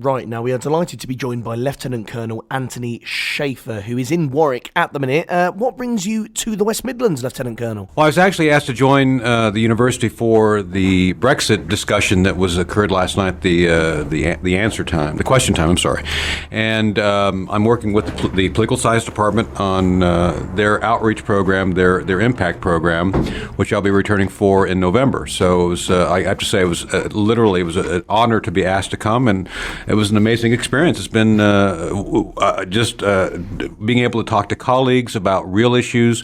Right, now we are delighted to be joined by Lieutenant Colonel Anthony Shaffer, who is in Warwick at the minute. What brings you to the West Midlands, Lieutenant Colonel? Well, I was actually asked to join the university for the Brexit discussion that occurred last night, the question time. I'm sorry, and I'm working with the political science department on their outreach program, their impact program, which I'll be returning for in November. So it was, I have to say, it was an honor to be asked to come, and it was an amazing experience. It's been just being able to talk to colleagues about real issues.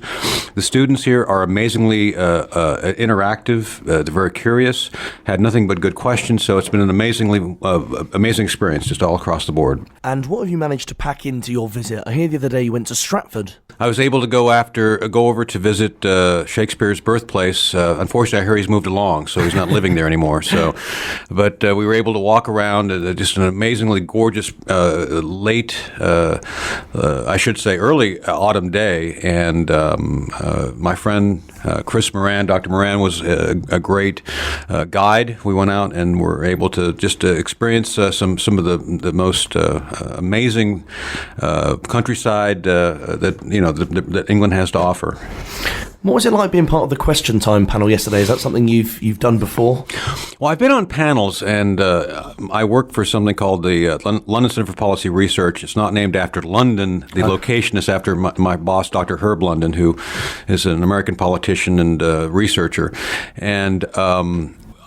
The students here are amazingly interactive. They're very curious, had nothing but good questions. So it's been an amazing experience just all across the board. And what have you managed to pack into your visit? I hear the other day you went to Stratford. I was able to go over to visit Shakespeare's birthplace. Unfortunately, I hear he's moved along, so he's not living there anymore. But we were able to walk around. Just an amazingly gorgeous late, I should say, early autumn day. And my friend Chris Moran, Dr. Moran, was a great guide. We went out and were able to just experience some of the most amazing countryside that England has to offer. What was it like being part of the Question Time panel yesterday? Is that something you've done before? Well, I've been on panels, and I work for something called the London Center for Policy Research. It's not named after London. The location is after my boss, Dr. Herb London, who is an American politician and researcher. And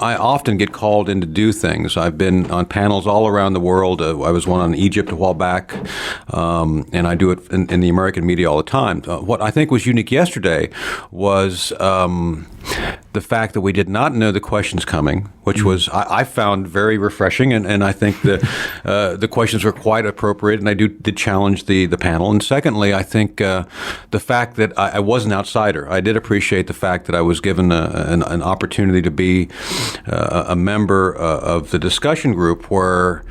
I often get called in to do things. I've been on panels all around the world. I was one on Egypt a while back, and I do it in the American media all the time. What I think was unique yesterday was the fact that we did not know the questions coming, which was I found very refreshing, and I think the questions were quite appropriate, and I did challenge the panel. And secondly, I think the fact that I was an outsider. I did appreciate the fact that I was given an opportunity to be a member of the discussion group where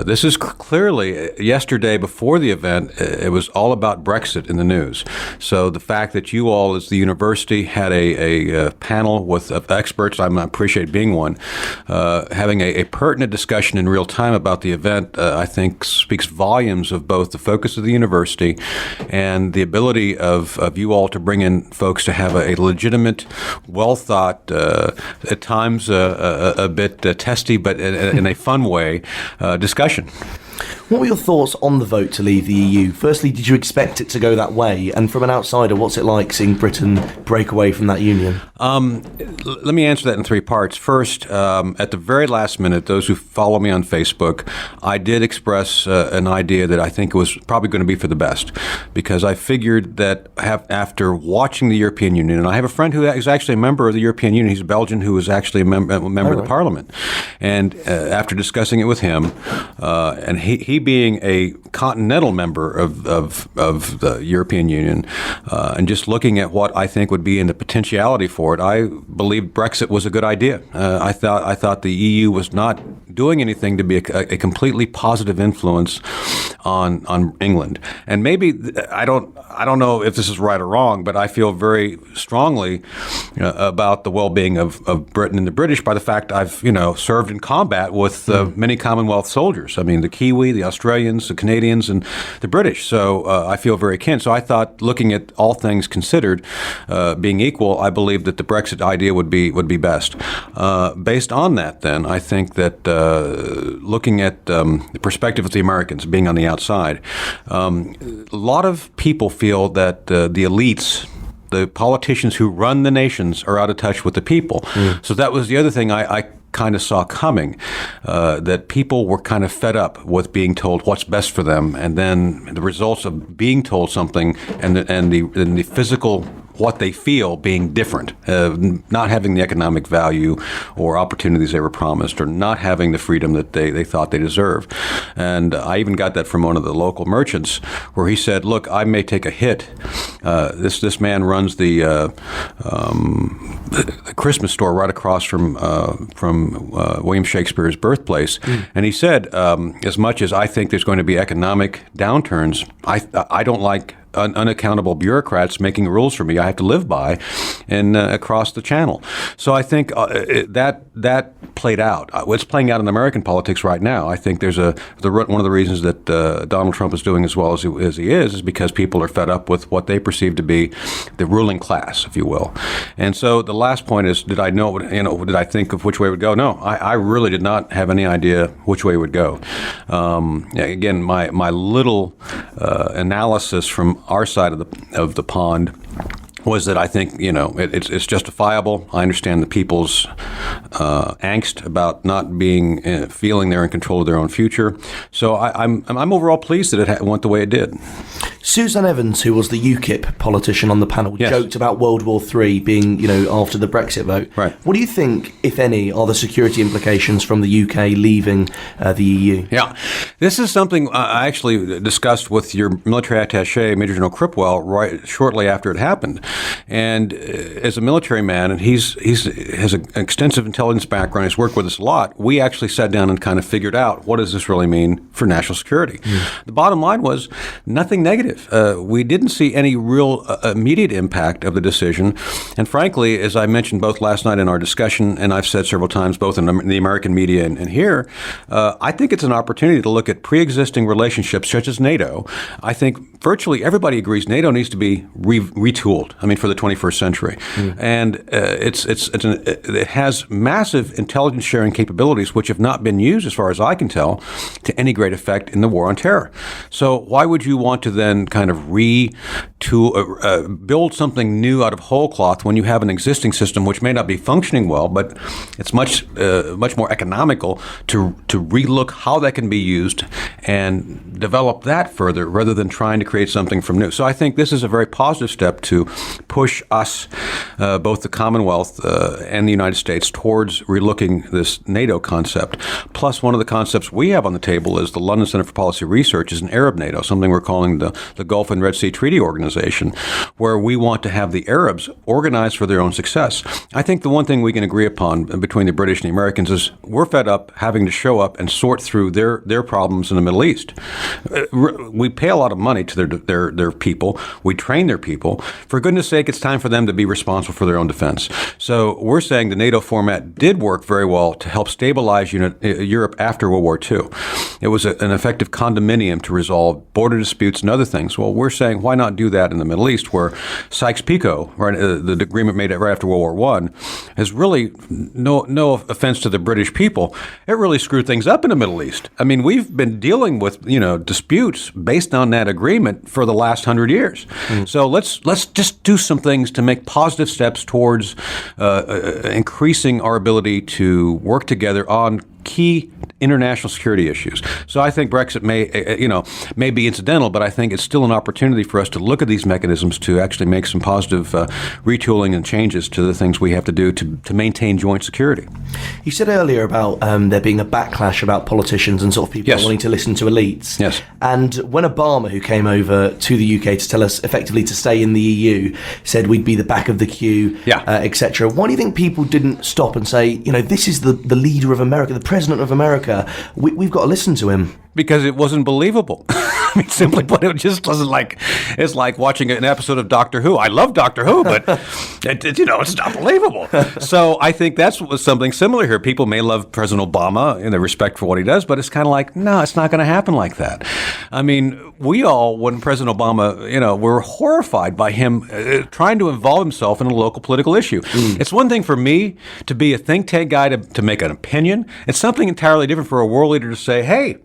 this is clearly yesterday before the event, it was all about Brexit in the news. So the fact that you all as the university had a panel with experts, I appreciate being one, having a pertinent discussion in real time about the event, I think speaks volumes of both the focus of the university and the ability of you all to bring in folks to have a legitimate, well-thought, at times a bit testy, but in a fun way, discussion. What were your thoughts on the vote to leave the EU? Firstly, did you expect it to go that way? And from an outsider, what's it like seeing Britain break away from that union? Let me answer that in three parts. First, at the very last minute, those who follow me on Facebook, I did express an idea that I think was probably going to be for the best, because I figured that after watching the European Union, and I have a friend who is actually a member of the European Union, he's a Belgian who is actually a member of the Parliament, and after discussing it with him, and he being a continental member of the European Union, and just looking at what I think would be in the potentiality for it, I believed Brexit was a good idea. I thought the EU was not doing anything to be a completely positive influence on England. And maybe I don't know if this is right or wrong, but I feel very strongly about the well-being of Britain and the British by the fact I've served in combat with many Commonwealth soldiers. I mean, the Kiwi, the Australians, the Canadians, and the British. So I feel very kin. So I thought, looking at all things considered, being equal, I believe that the Brexit idea would be best. Based on that, then, I think that looking at the perspective of the Americans, being on the outside, a lot of people feel that the elites, the politicians who run the nations, are out of touch with the people. So that was the other thing I kind of saw coming, that people were kind of fed up with being told what's best for them, and then the results of being told something and the physical what they feel being different, not having the economic value or opportunities they were promised, or not having the freedom that they thought they deserved. And I even got that from one of the local merchants, where he said, look, I may take a hit. This man runs the Christmas store right across from William Shakespeare's birthplace. And he said, as much as I think there's going to be economic downturns, I don't like unaccountable bureaucrats making rules for me I have to live by and across the channel. So I think that played out. What's playing out in American politics right now, I think there's one of the reasons that Donald Trump is doing as well as he is because people are fed up with what they perceive to be the ruling class, if you will. And so the last point is, did I think of which way it would go? No, I really did not have any idea which way it would go. Again, my little analysis from our side of the pond was that I think, it's justifiable. I understand the people's angst about not feeling they're in control of their own future. So I'm overall pleased that it went the way it did. Susan Evans, who was the UKIP politician on the panel, Yes. joked about World War III being, after the Brexit vote. Right. What do you think, if any, are the security implications from the UK leaving the EU? Yeah. This is something I actually discussed with your military attaché, Major General Cripwell, shortly after it happened. And as a military man, and he has an extensive intelligence background, he's worked with us a lot, we actually sat down and kind of figured out, what does this really mean for national security? The bottom line was nothing negative. We didn't see any real immediate impact of the decision. And frankly, as I mentioned both last night in our discussion, and I've said several times both in the American media and here, I think it's an opportunity to look at pre-existing relationships such as NATO. I think virtually everybody agrees NATO needs to be retooled. I mean, for the 21st century. And it has massive intelligence sharing capabilities, which have not been used, as far as I can tell, to any great effect in the war on terror. So why would you want to then kind of build something new out of whole cloth when you have an existing system which may not be functioning well, but it's much more economical to relook how that can be used and develop that further rather than trying to create something from new. So I think this is a very positive step to push us, both the Commonwealth and the United States, towards relooking this NATO concept. Plus, one of the concepts we have on the table is the London Center for Policy Research is an Arab NATO, something we're calling the Gulf and Red Sea Treaty Organization, where we want to have the Arabs organized for their own success. I think the one thing we can agree upon between the British and the Americans is we're fed up having to show up and sort through their problems in the Middle East. We pay a lot of money to their people. We train their people. For goodness sake, it's time for them to be responsible for their own defense. So we're saying the NATO format did work very well to help stabilize Europe after World War II. It was an effective condominium to resolve border disputes and other things. Well, we're saying why not do that in the Middle East, where Sykes-Picot, right, the agreement made right after World War I, has really, no offense to the British people, it really screwed things up in the Middle East. I mean, we've been dealing with disputes based on that agreement for the last 100 years. So let's just do some things to make positive steps towards increasing our ability to work together on key international security issues. So I think Brexit may be incidental, but I think it's still an opportunity for us to look at these mechanisms to actually make some positive retooling and changes to the things we have to do to maintain joint security. You said earlier about there being a backlash about politicians and sort of people Yes. not wanting to listen to elites. Yes. And when Obama, who came over to the UK to tell us effectively to stay in the EU, said we'd be the back of the queue, etc. Why do you think people didn't stop and say, this is the leader of America, the president of America, we've got to listen to him? Because it wasn't believable. I mean, simply put, it just doesn't it's like watching an episode of Doctor Who. I love Doctor Who, but it's not believable. So I think that's something similar here. People may love President Obama in their respect for what he does, but it's kind of like, no, it's not going to happen like that. I mean, we all, when President Obama, were horrified by him trying to involve himself in a local political issue. It's one thing for me to be a think tank guy to make an opinion. It's something entirely different for a world leader to say, hey,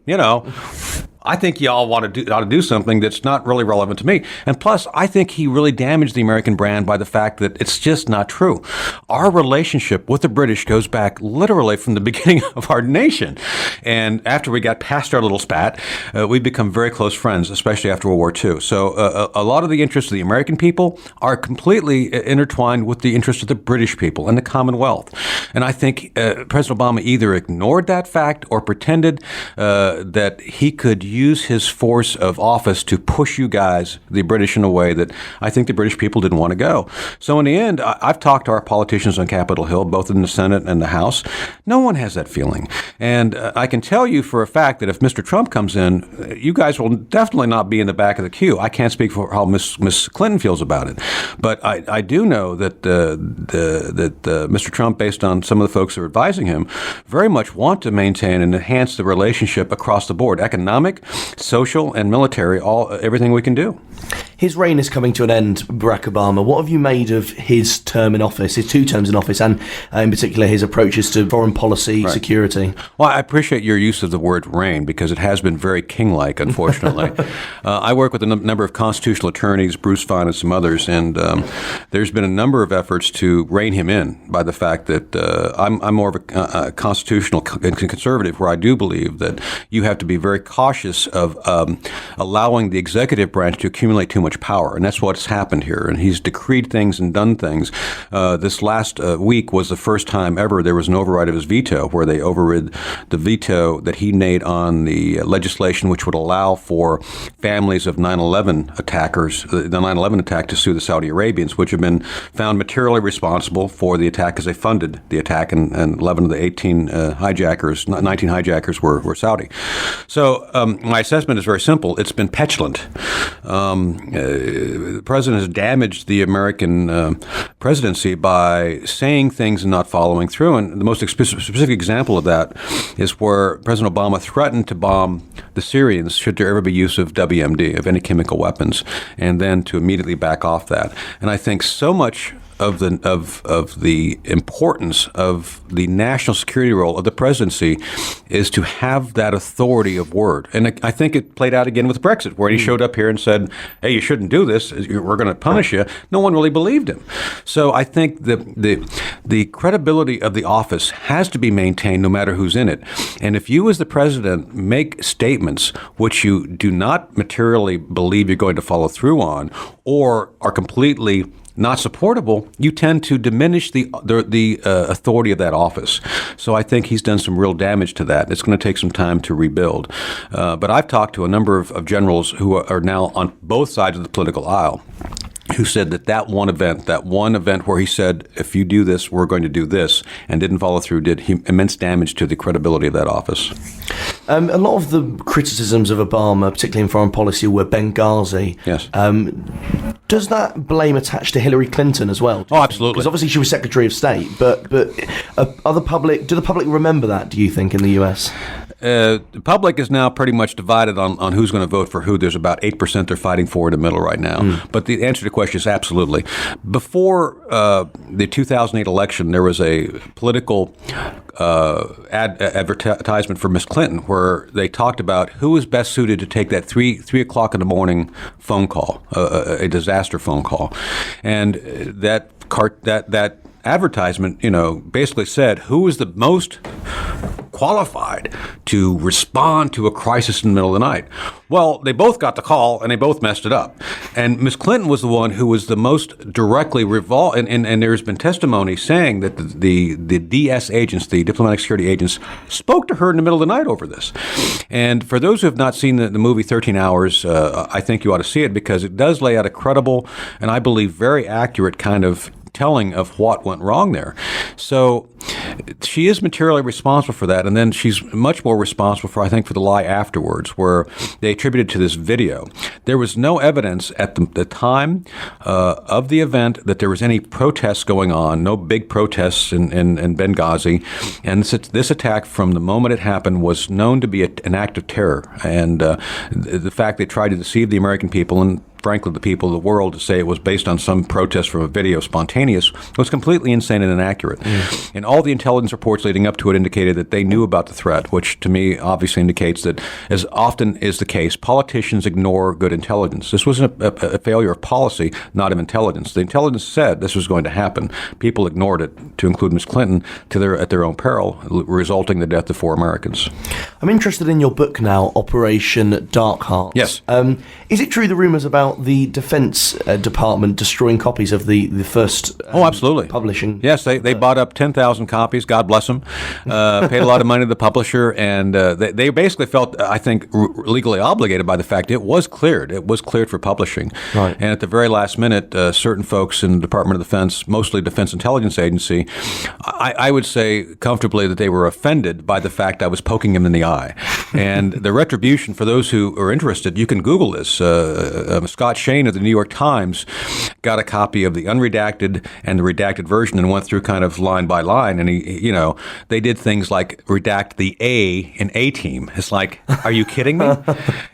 I think y'all ought to do something that's not really relevant to me. And plus, I think he really damaged the American brand by the fact that it's just not true. Our relationship with the British goes back literally from the beginning of our nation. And after we got past our little spat, we've become very close friends, especially after World War II. So a lot of the interests of the American people are completely intertwined with the interests of the British people and the Commonwealth. And I think President Obama either ignored that fact or pretended that he could use his force of office to push you guys, the British, in a way that I think the British people didn't want to go. So in the end, I've talked to our politicians on Capitol Hill, both in the Senate and the House. No one has that feeling. And I can tell you for a fact that if Mr. Trump comes in, you guys will definitely not be in the back of the queue. I can't speak for how Miss Clinton feels about it. But I do know that Mr. Trump, based on some of the folks who are advising him, very much want to maintain and enhance the relationship across the board, economic, social, and military, everything we can do. His reign is coming to an end, Barack Obama. What have you made of his term in office, his 2 terms in office, and in particular his approaches to foreign policy, security? Well, I appreciate your use of the word reign because it has been very king-like, unfortunately. I work with a number of constitutional attorneys, Bruce Fein and some others, and there's been a number of efforts to rein him in by the fact that I'm more of a constitutional conservative, where I do believe that you have to be very cautious of allowing the executive branch to accumulate too much power, and that's what's happened here. And he's decreed things and done things. This last week was the first time ever there was an override of his veto, where they overrid the veto that he made on the legislation which would allow for families of 9/11 attackers, the 9/11 attack, to sue the Saudi Arabians, which have been found materially responsible for the attack because they funded the attack, and 11 of the 19 hijackers were Saudi. So my assessment is very simple. It's been petulant. The president has damaged the American presidency by saying things and not following through. And the most specific example of that is where President Obama threatened to bomb the Syrians should there ever be use of WMD, of any chemical weapons, and then to immediately back off that. And I think so much of the importance of the national security role of the presidency is to have that authority of word. And I think it played out again with Brexit, where he showed up here and said, hey, you shouldn't do this. We're going to punish you. No one really believed him. So I think the credibility of the office has to be maintained no matter who's in it. And if you as the president make statements which you do not materially believe you're going to follow through on, or are completely not supportable, you tend to diminish the authority of that office. So I think he's done some real damage to that. It's going to take some time to rebuild. But I've talked to a number of generals who are now on both sides of the political aisle, who said that one event where he said, if you do this, we're going to do this, and didn't follow through, did immense damage to the credibility of that office. A lot of the criticisms of Obama, particularly in foreign policy, were Benghazi. Yes. Does that blame attach to Hillary Clinton as well? Oh, absolutely. Because obviously she was Secretary of State, but do the public remember that, do you think, in the US? The public is now pretty much divided on who's going to vote for who. There's about 8% they're fighting for in the middle right now. But the answer to the question is absolutely. Before the 2008 election, there was a political advertisement for Miss Clinton where they talked about who was best suited to take that 3 o'clock in the morning phone call, a disaster phone call. And that advertisement, basically said who was the most qualified to respond to a crisis in the middle of the night. Well, they both got the call and they both messed it up. And Ms. Clinton was the one who was the most directly involved. And there's been testimony saying that the DS agents, the diplomatic security agents, spoke to her in the middle of the night over this. And for those who have not seen the movie 13 Hours, I think you ought to see it because it does lay out a credible and I believe very accurate kind of telling of what went wrong there. So she is materially responsible for that, and then she's much more responsible for, I think, for the lie afterwards, where they attributed to this video. There was no evidence at the time of the event that there was any protests going on, no big protests in Benghazi, and this attack from the moment it happened was known to be an act of terror, and the fact they tried to deceive the American people and frankly, the people of the world to say it was based on some protest from a video spontaneous was completely insane and inaccurate. And all the intelligence reports leading up to it indicated that they knew about the threat, which to me obviously indicates that, as often is the case, politicians ignore good intelligence. This was a failure of policy, not of intelligence. The intelligence said this was going to happen. People ignored it, to include Ms. Clinton, at their own peril, resulting in the death of 4 Americans. I'm interested in your book now, Operation Dark Heart. Yes. Is it true the rumours about about the Defense Department destroying copies of the first absolutely. Publishing? Yes, they bought up 10,000 copies, God bless them, paid a lot of money to the publisher, and they basically felt, I think, legally obligated by the fact it was cleared. It was cleared for publishing. Right. And at the very last minute, certain folks in the Department of Defense, mostly Defense Intelligence Agency, I would say comfortably that they were offended by the fact I was poking him in the eye. And the retribution, for those who are interested, you can Google this. Scott Shane of the New York Times got a copy of the unredacted and the redacted version and went through kind of line by line. And they did things like redact the A in A-Team. It's like, are you kidding me?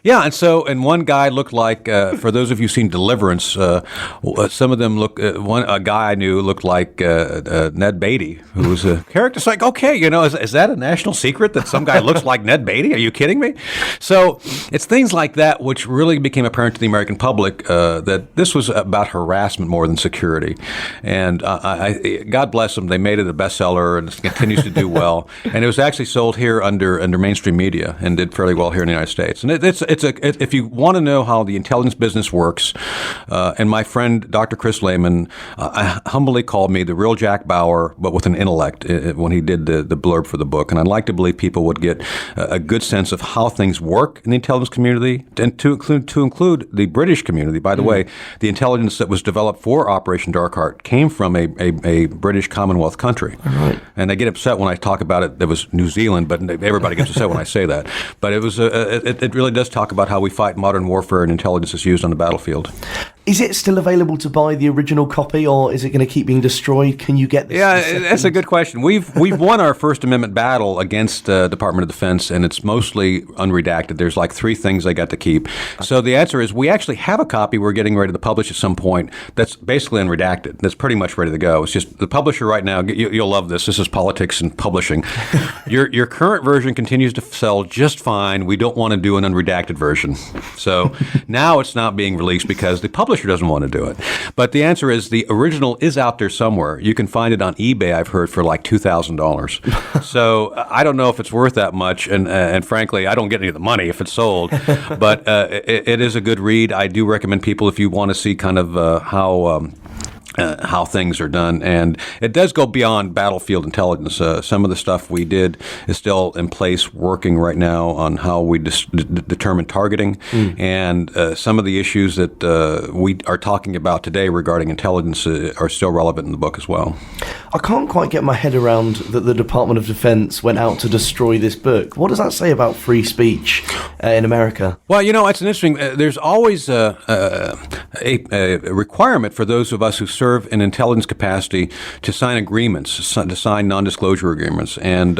Yeah. And one guy looked like, for those of you who've seen Deliverance, some of them a guy I knew looked like Ned Beatty, who was a character. It's like, okay, is that a national secret that some guy looks like Ned Beatty? Are you kidding me? So it's things like that which really became apparent to the American public that this was about harassment more than security. And God bless them, they made it a bestseller and it continues to do well. And it was actually sold here under mainstream media and did fairly well here in the United States. And if you want to know how the intelligence business works, and my friend Dr. Chris Lehman humbly called me the real Jack Bauer, but with an intellect when he did the blurb for the book. And I'd like to believe people would get a good sense of how things work in the intelligence community, and to include the British community. By the way, the intelligence that was developed for Operation Dark Heart came from a British Commonwealth country. Right. And they get upset when I talk about it. It was New Zealand, but everybody gets upset when I say that. But it really does talk about how we fight modern warfare and intelligence is used on the battlefield. Is it still available to buy the original copy, or is it going to keep being destroyed? Can you get this? Yeah, that's a good question. We've won our First Amendment battle against the Department of Defense, and it's mostly unredacted. There's like 3 things they got to keep. So the answer is we actually have a copy we're getting ready to publish at some point that's basically unredacted. That's pretty much ready to go. It's just the publisher right now, you'll love this. This is politics and publishing. Your current version continues to sell just fine. We don't want to do an unredacted version. So now it's not being released because the publisher doesn't want to do it. But the answer is the original is out there somewhere. You can find it on eBay, I've heard, for like $2,000. So I don't know if it's worth that much. And frankly, I don't get any of the money if it's sold. But it is a good read. I do recommend people, if you want to see kind of how things are done. And it does go beyond battlefield intelligence. Some of the stuff we did is still in place, working right now on how we determine targeting. And some of the issues that we are talking about today regarding intelligence are still relevant in the book as well. I can't quite get my head around that the Department of Defense went out to destroy this book. What does that say about free speech in America? Well, it's an interesting, there's always a requirement for those of us who serve in intelligence capacity to sign agreements, to sign non-disclosure agreements, and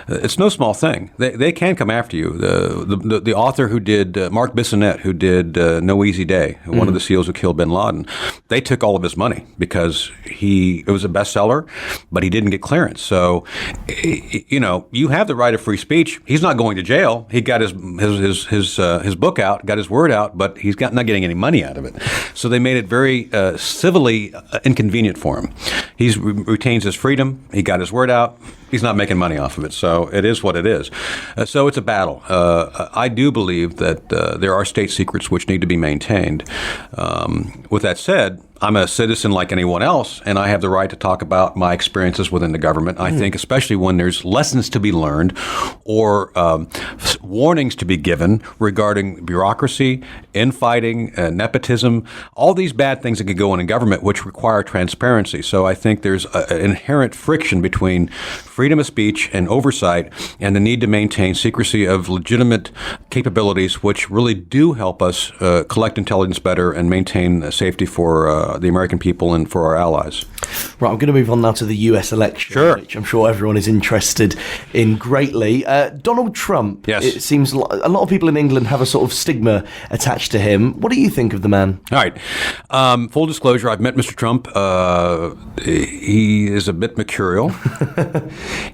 it's no small thing. They can come after you. The author who did Mark Bissonnette, who did No Easy Day, one of the SEALs who killed bin Laden, they took all of his money because it was a bestseller, but he didn't get clearance. So, you have the right of free speech. He's not going to jail. He got his book out, got his word out, but he's not getting any money out of it. So they made it very civilly inconvenient for him. He retains his freedom. He got his word out. He's not making money off of it. So it is what it is. So it's a battle. I do believe that there are state secrets which need to be maintained. With that said, I'm a citizen like anyone else, and I have the right to talk about my experiences within the government. I think especially when there's lessons to be learned or warnings to be given regarding bureaucracy, infighting, nepotism, all these bad things that could go on in government which require transparency. So I think there's an inherent friction between freedom of speech and oversight and the need to maintain secrecy of legitimate capabilities which really do help us collect intelligence better and maintain safety for the American people and for our allies. Right, I'm going to move on now to the US election, which I'm sure everyone is interested in greatly. Donald Trump, it seems a lot of people in England have a sort of stigma attached to him. What do you think of the man? All right. Full disclosure, I've met Mr. Trump. He is a bit mercurial.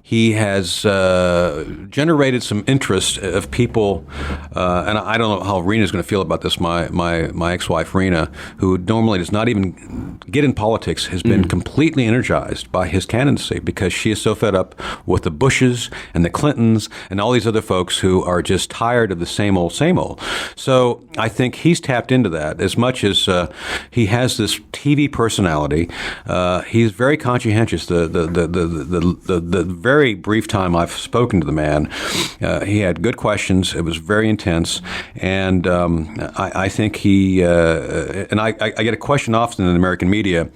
He has generated some interest of people, and I don't know how Rena's going to feel about this, my ex-wife Rena, who normally does not even even get in politics has been completely energized by his candidacy, because she is so fed up with the Bushes and the Clintons and all these other folks who are just tired of the same old, same old. So I think he's tapped into that as much as he has this TV personality. He's very conscientious. The very brief time I've spoken to the man, he had good questions. It was very intense, and I think he and I get a question often in the American media.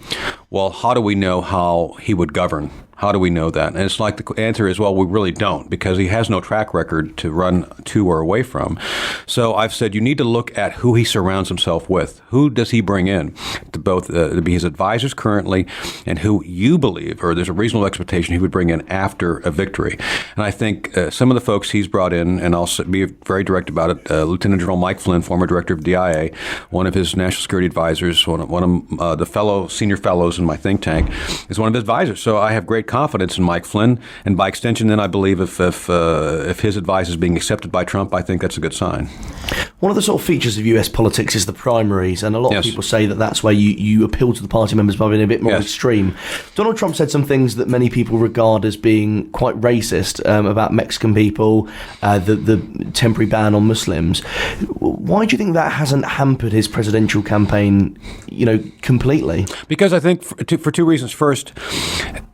Well, how do we know how he would govern? How do we know that? And it's like the answer is, well, we really don't, because he has no track record to run to or away from. So I've said you need to look at who he surrounds himself with. Who does he bring in to both to be his advisors currently, and who you believe, or there's a reasonable expectation he would bring in after a victory. And I think some of the folks he's brought in, and I'll be very direct about it, Lieutenant General Mike Flynn, former director of DIA, one of his national security advisors, one of the senior fellows in my think tank, is one of his advisors. So I have great confidence in Mike Flynn, and by extension, then I believe if his advice is being accepted by Trump, I think that's a good sign. One of the sort of features of US politics is the primaries, and a lot of people say that that's where you appeal to the party members by being a bit more extreme. Donald Trump said some things that many people regard as being quite racist about Mexican people, the temporary ban on Muslims. Why do you think that hasn't hampered his presidential campaign, completely? Because I think for two reasons. First,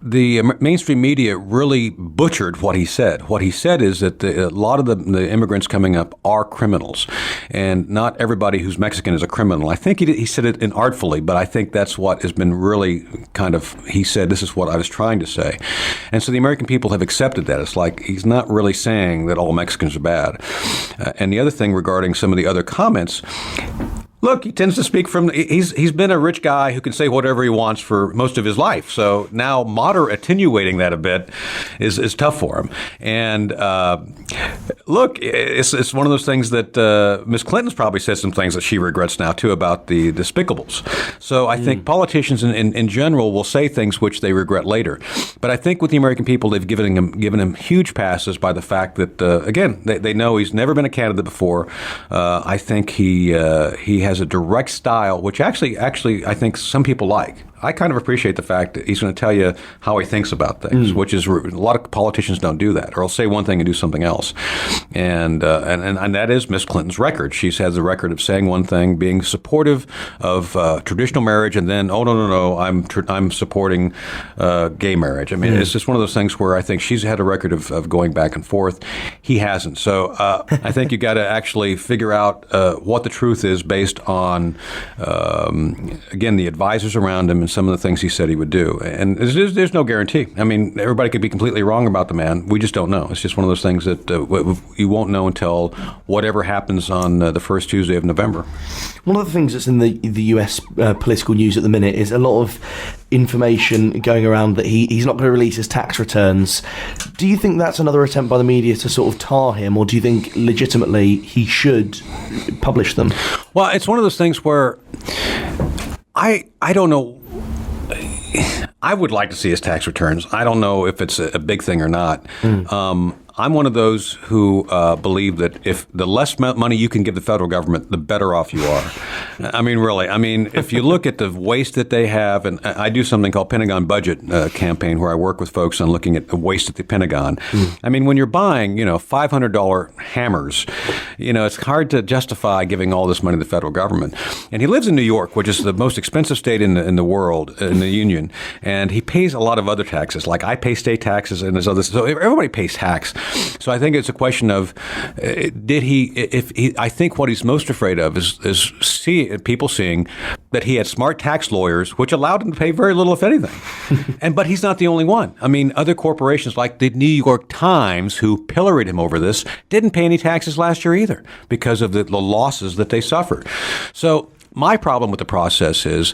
the mainstream media really butchered what he said. What he said is that a lot of the immigrants coming up are criminals, and not everybody who's Mexican is a criminal. I think he said it inartfully, but I think that's what has been really he said, this is what I was trying to say. And so the American people have accepted that. It's like he's not really saying that all Mexicans are bad. And the other thing regarding some of the other comments, look, he tends to speak he's been a rich guy who can say whatever he wants for most of his life. So now attenuating that a bit is tough for him. And look, it's one of those things that Ms. Clinton's probably said some things that she regrets now, too, about the despicables. So I think politicians in general will say things which they regret later. But I think with the American people, they've given him huge passes by the fact that, again, they know he's never been a candidate before. I think he has a direct style, which actually I think some people like. I kind of appreciate the fact that he's going to tell you how he thinks about things, which is a lot of politicians don't do that, or will say one thing and do something else. And that is Miss Clinton's record. She's had the record of saying one thing, being supportive of traditional marriage, and then, oh, no, I'm supporting gay marriage. I mean, it's just one of those things where I think she's had a record of going back and forth. He hasn't. So I think you got to actually figure out what the truth is based on, again, the advisors around him and some of the things he said he would do. And there's no guarantee. I mean, everybody could be completely wrong about the man. We just don't know. It's just one of those things that you won't know until whatever happens on the first Tuesday of November. One of the things that's in the US political news at the minute is a lot of information going around that he's not going to release his tax returns. Do you think that's another attempt by the media to sort of tar him, or do you think legitimately he should publish them? Well, it's one of those things where I don't know. I would like to see his tax returns. I don't know if it's a big thing or not. I'm one of those who believe that if the less money you can give the federal government, the better off you are. I mean, really. I mean, if you look at the waste that they have, and I do something called Pentagon Budget Campaign, where I work with folks on looking at the waste at the Pentagon. I mean, when you're buying, $500 hammers, it's hard to justify giving all this money to the federal government. And he lives in New York, which is the most expensive state in the world, in the union, and he pays a lot of other taxes. Like I pay state taxes, and there's others. So everybody pays tax. So I think it's a question of I think what he's most afraid of is people seeing that he had smart tax lawyers, which allowed him to pay very little, if anything. But he's not the only one. I mean, other corporations like the New York Times, who pilloried him over this, didn't pay any taxes last year either because of the losses that they suffered. So my problem with the process is,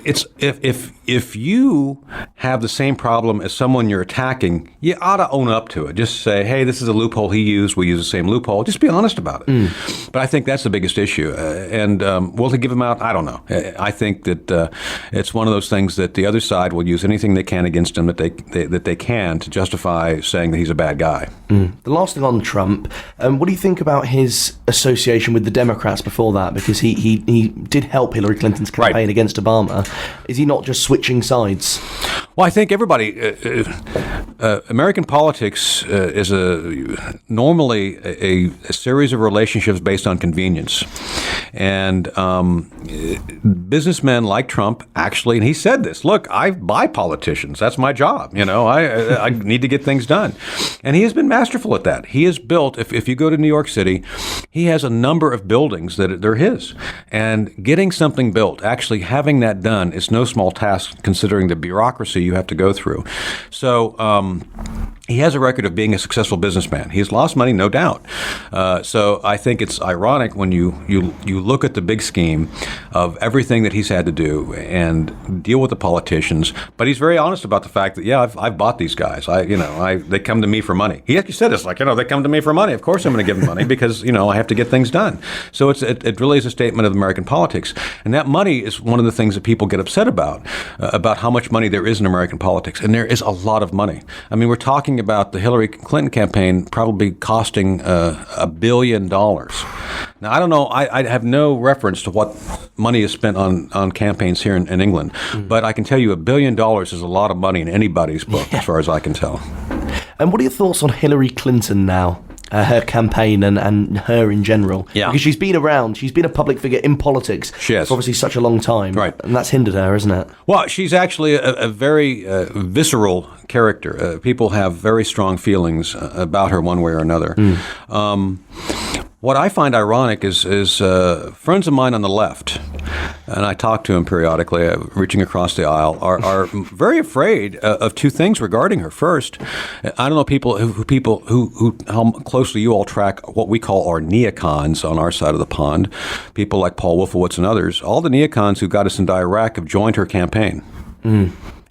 it's if you have the same problem as someone you're attacking, you ought to own up to it. Just say, hey, this is a loophole he used. We use the same loophole. Just be honest about it. But I think that's the biggest issue. And will he give him out? I don't know. I think that it's one of those things that the other side will use anything they can against him that they can to justify saying that he's a bad guy. The last thing on Trump, what do you think about his association with the Democrats before that? Because he did help Hillary Clinton's campaign against Obama. Is he not just switching sides? Well, I think everybody, American politics is normally a series of relationships based on convenience. And businessmen like Trump actually, and he said this, look, I buy politicians. That's my job. I need to get things done. And he has been masterful at that. He has built, if you go to New York City, he has a number of buildings that they're his. And getting something built, actually having that done, is no small task considering the bureaucracy you have to go through. So he has a record of being a successful businessman. He has lost money, no doubt. So I think it's ironic when you look at the big scheme of everything that he's had to do and deal with the politicians. But he's very honest about the fact that, I've bought these guys. They come to me for money. He actually said this, they come to me for money. Of course I'm going to give them money because, I have to get things done. So it really is a statement of American politics. And that money is one of the things that people get upset about how much money there is in American politics. And there is a lot of money. I mean, we're talking about the Hillary Clinton campaign probably costing $1 billion. Now, I don't know. I have no reference to what money is spent on campaigns here in England, but I can tell you $1 billion is a lot of money in anybody's book, as far as I can tell. And what are your thoughts on Hillary Clinton now? Her campaign and her in general. Yeah. Because she's been around. She's been a public figure in politics for obviously such a long time. Right. And that's hindered her, isn't it? Well, she's actually a very visceral character. People have very strong feelings about her one way or another. What I find ironic is friends of mine on the left, and I talk to them periodically, reaching across the aisle, are very afraid of two things regarding her. First, I don't know how closely you all track what we call our neocons on our side of the pond. People like Paul Wolfowitz and others. All the neocons who got us into Iraq have joined her campaign.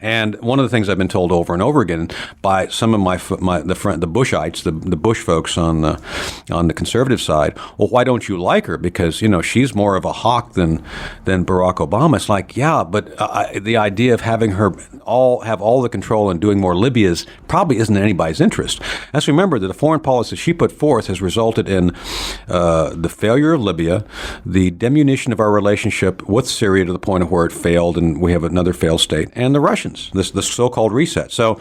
And one of the things I've been told over and over again by some of the Bushites, the Bush folks on the conservative side, well, why don't you like her? Because she's more of a hawk than Barack Obama. It's like, but the idea of having her have all the control and doing more Libyas probably isn't in anybody's interest. Let's remember that the foreign policy she put forth has resulted in the failure of Libya, the diminution of our relationship with Syria to the point of where it failed, and we have another failed state, and the Russians. This so-called reset. So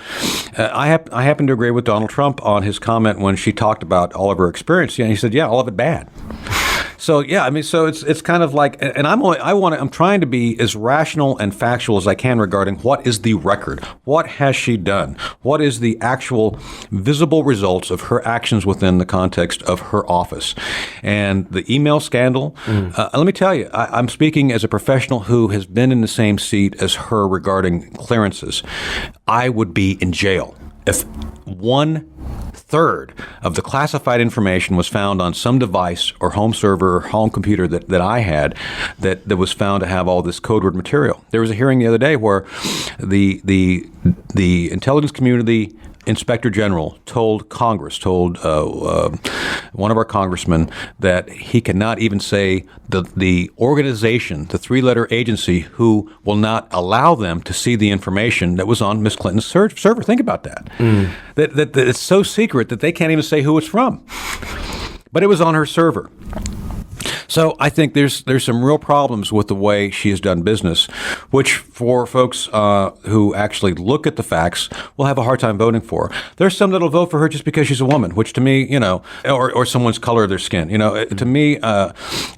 I happen to agree with Donald Trump on his comment when she talked about all of her experience. And he said, all of it bad. So so it's kind of like, and I'm trying to be as rational and factual as I can regarding what is the record, what has she done, what is the actual visible results of her actions within the context of her office, and the email scandal. Let me tell you, I'm speaking as a professional who has been in the same seat as her regarding clearances. I would be in jail if 1/3 of the classified information was found on some device or home server or home computer that I had that was found to have all this code word material. There was a hearing the other day where the intelligence community Inspector General told one of our congressmen that he cannot even say the organization, the three-letter agency, who will not allow them to see the information that was on Miss Clinton's server. Think about that. That it's so secret that they can't even say who it's from. But it was on her server. So I think there's some real problems with the way she has done business, which for folks who actually look at the facts will have a hard time voting for her. There's some that'll vote for her just because she's a woman, which to me, or someone's color of their skin. To me,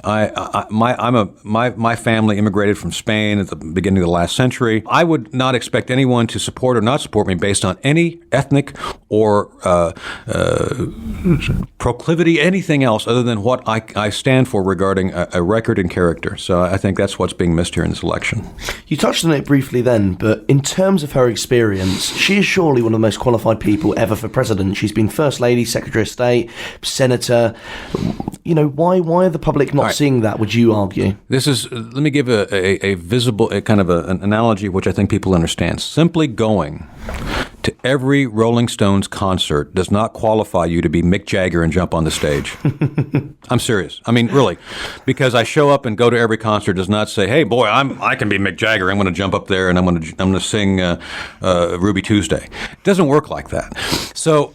my family immigrated from Spain at the beginning of the last century. I would not expect anyone to support or not support me based on any ethnic or proclivity, anything else other than what I stand for regarding a record and character. So I think that's what's being missed here in this election. You touched on it briefly then, but in terms of her experience, she is surely one of the most qualified people ever for president. She's been First Lady, Secretary of State, Senator. Why are the public not seeing that, would you argue? Let me give a visible, an analogy which I think people understand. Simply going to every Rolling Stones concert does not qualify you to be Mick Jagger and jump on the stage. I'm serious. I mean, really, because I show up and go to every concert does not say, "Hey, boy, I can be Mick Jagger. I'm going to jump up there and I'm going to sing Ruby Tuesday." It doesn't work like that. So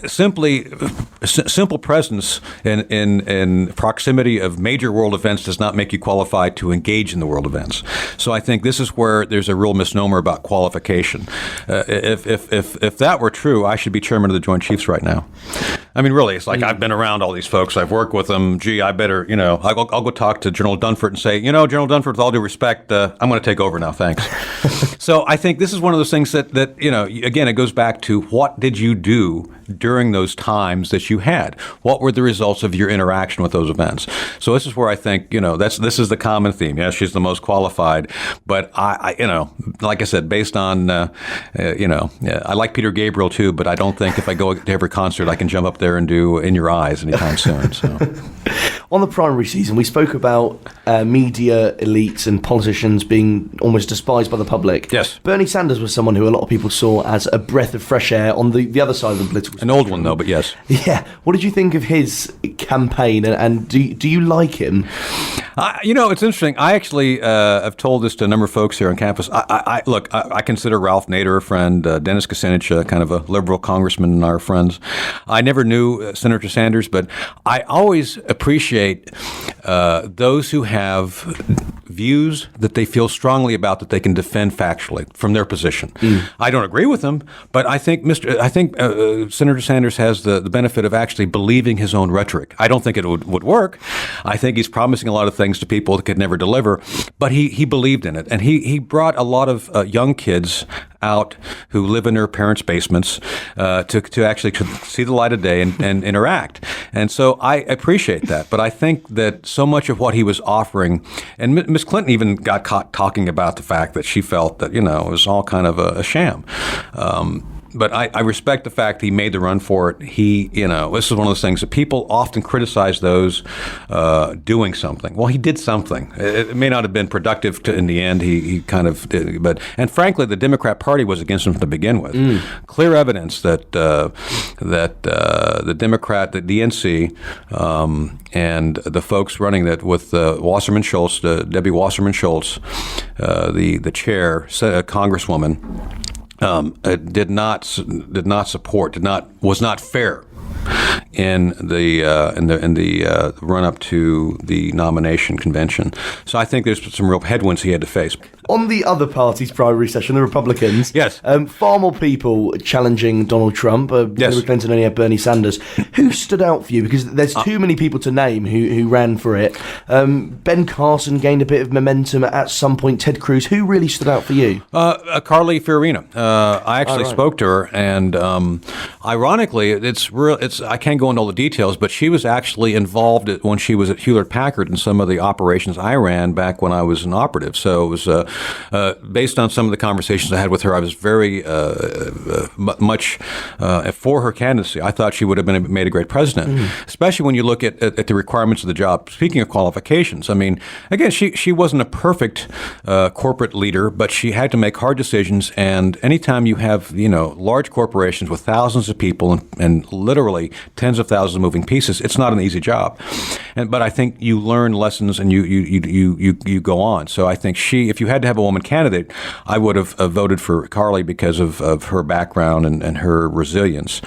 simple presence in proximity of major world events does not make you qualified to engage in the world events. So I think this is where there's a real misnomer about qualification. If that were true, I should be chairman of the Joint Chiefs right now. I mean, really, it's like I've been around all these folks. I've worked with them. Gee, I better, I'll go talk to General Dunford and say, General Dunford, with all due respect, I'm going to take over now. Thanks. So I think this is one of those things that again, it goes back to what did you do during those times that you had? What were the results of your interaction with those events? So this is where I think, this is the common theme. Yes, she's the most qualified, but I like I said, based on, I like Peter Gabriel too, but I don't think if I go to every concert, I can jump up there and do In Your Eyes anytime soon. So. On the primary season, we spoke about media elites and politicians being almost despised by the public. Yes. Bernie Sanders was someone who a lot of people saw as a breath of fresh air on the other side of the political spectrum. An old one, though, but yes. Yeah. What did you think of his campaign, and do you like him? It's interesting. I actually have told this to a number of folks here on campus. I consider Ralph Nader a friend, Dennis Kucinich, kind of a liberal congressman, and our friends. I never knew Senator Sanders, but I always appreciate those who have views that they feel strongly about that they can defend factually from their position. I don't agree with them, but I think Senator Sanders has the benefit of actually believing his own rhetoric. I don't think it would work. I think he's promising a lot of things to people that could never deliver, but he believed in it, and he brought a lot of young kids out who live in their parents' basements to actually see the light of day and interact. And so I appreciate that. But I think that so much of what he was offering, and Ms. Clinton even got caught talking about the fact that she felt that, it was all kind of a sham. But I respect the fact he made the run for it. This is one of those things that people often criticize those doing something. Well, he did something. It may not have been productive in the end. He kind of did, and frankly, the Democrat Party was against him to begin with. Clear evidence that the Democrat, the DNC, and the folks running that with Wasserman Schultz, Debbie Wasserman Schultz, the chair, Congresswoman. Did not support, was not fair in the run up to the nomination convention. So I think there's some real headwinds he had to face. On the other party's primary session, the Republicans, yes, far more people challenging Donald Trump. Yes. Hillary Clinton only had Bernie Sanders. Who stood out for you? Because there's too many people to name who ran for it. Ben Carson gained a bit of momentum at some point. Ted Cruz. Who really stood out for you? Carly Fiorina. I actually spoke to her, and ironically, I can't go into all the details, but she was actually involved when she was at Hewlett Packard in some of the operations I ran back when I was an operative. So it was based on some of the conversations I had with her, I was very much for her candidacy. I thought she would have made a great president, especially when you look at the requirements of the job. Speaking of qualifications, I mean, again, she wasn't a perfect corporate leader, but she had to make hard decisions. And anytime you have large corporations with thousands of people and literally tens of thousands of moving pieces, it's not an easy job. But I think you learn lessons and you go on. So I think if you had to have a woman candidate, I would have voted for Carly because of her background and her resilience.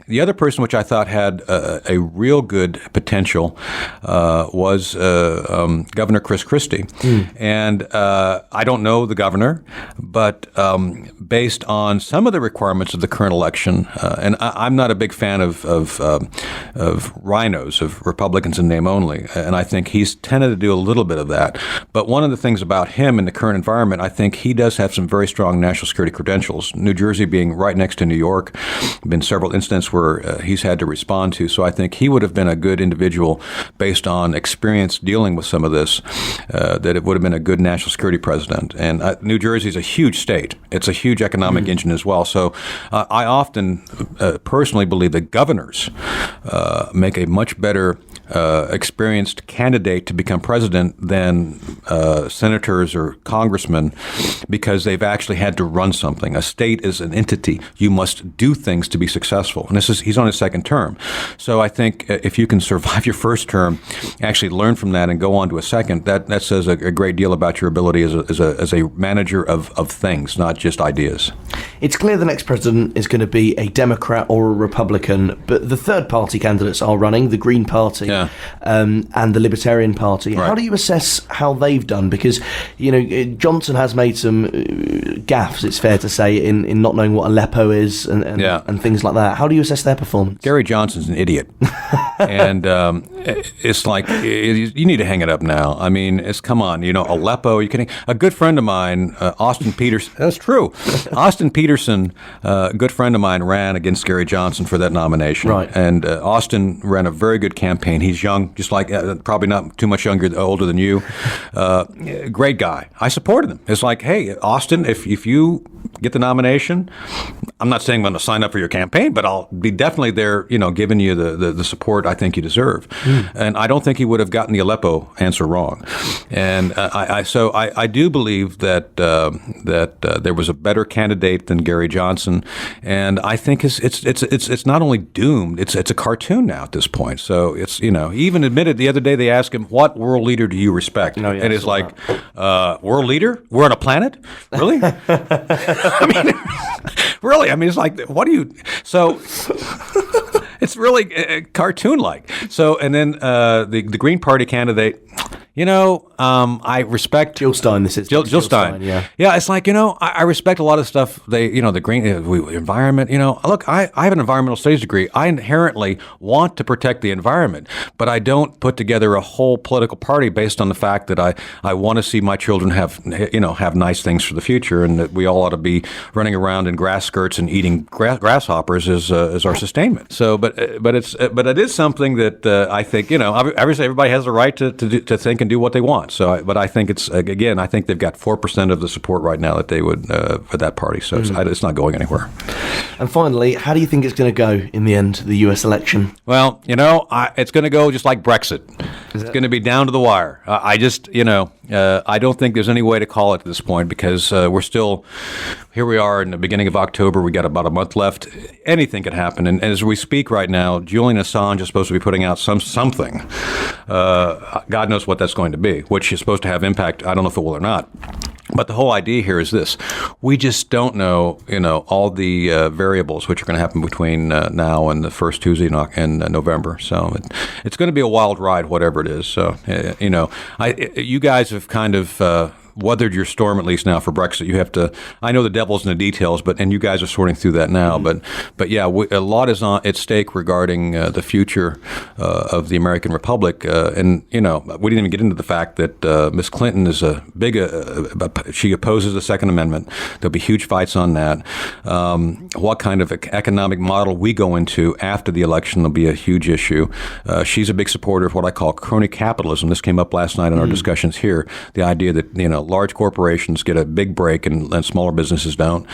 The other person which I thought had a real good potential was Governor Christie. And I don't know the governor, but based on some of the requirements of the current election, and I'm not a big fan of rhinos, of Republicans in name only, and I think he's tended to do a little bit of that. But one of the things about him in the current environment, I think he does have some very strong national security credentials. New Jersey being right next to New York, been several incidents where he's had to respond to. So I think he would have been a good individual based on experience dealing with some of this, that it would have been a good national security president. And New Jersey is a huge state. It's a huge economic engine as well. So I often personally believe that governors make a much better experienced candidate to become president than senators or congressmen, because they've actually had to run something. A state is an entity. You must do things to be successful. And he's on his second term. So I think if you can survive your first term, actually learn from that and go on to a second, that says a great deal about your ability as a manager of things, not just ideas. It's clear the next president is going to be a Democrat or a Republican, but the third party candidates are running, the Green Party and the Libertarian Party. Right. How do you assess how they've done? Because, Johnson has made some gaffes, it's fair to say, in not knowing what Aleppo is and things like that. How do you assess their performance? Gary Johnson's an idiot. And it's like, you need to hang it up now. I mean, come on, Aleppo, you kidding? A good friend of mine, Austin Peterson, that's true. Austin Peterson, a good friend of mine, ran against Gary Johnson for that nomination. Right. And Austin ran a very good campaign. He's young, just like, probably not too much older than you. Great guy. I supported him. It's like, hey, Austin, if you get the nomination, I'm not saying I'm going to sign up for your campaign, but I'll be definitely there, giving you the support I think you deserve. And I don't think he would have gotten the Aleppo answer wrong. And I do believe that there was a better candidate than Gary Johnson, and I think it's not only doomed, it's a cartoon now at this point. So it's he even admitted the other day, they asked him, "What world leader do you respect?" And it's like, world leader? We're on a planet? Really? I mean, really? I mean, it's like, what do you? So it's really cartoon-like. So, and then the Green Party candidate. I respect Jill Stein. This is Jill Stein. Yeah. It's like I respect a lot of stuff. The green environment. Look, I have an environmental studies degree. I inherently want to protect the environment, but I don't put together a whole political party based on the fact that I want to see my children have nice things for the future, and that we all ought to be running around in grass skirts and eating grasshoppers as our sustainment. So, but it is something that I think obviously everybody has the right to think and do what they want. So, but I think I think they've got 4% of the support right now that they would for that party. So it's not going anywhere. And finally, how do you think it's going to go in the end, the U.S. election? Well, it's going to go just like Brexit. It's going to be down to the wire. I don't think there's any way to call it at this point, because we're still, here we are in the beginning of October. We got about a month left. Anything could happen. And as we speak right now, Julian Assange is supposed to be putting out something. God knows what that's going to be, which is supposed to have impact. I don't know if it will or not. But the whole idea here is this: we just don't know, all the variables which are going to happen between now and the first Tuesday in November. So it's going to be a wild ride, whatever it is. So you guys have kind of weathered your storm, at least now, for Brexit. You have to. I know the devil's in the details, and you guys are sorting through that now. But yeah, a lot is at stake regarding the future of the American Republic. And we didn't even get into the fact that Ms. Clinton is a big. She opposes the Second Amendment. There'll be huge fights on that. What kind of economic model we go into after the election will be a huge issue. She's a big supporter of what I call crony capitalism. This came up last night in our discussions here. The idea that large corporations get a big break and smaller businesses don't.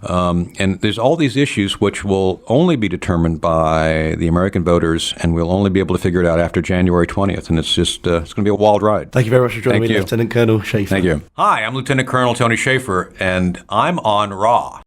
And there's all these issues which will only be determined by the American voters, and we'll only be able to figure it out after January 20th. And it's just it's going to be a wild ride. Thank you very much for joining me, Lieutenant Colonel Shaffer. Thank you. Hi, I'm Lieutenant Colonel Tony Shaffer, and I'm on Raw.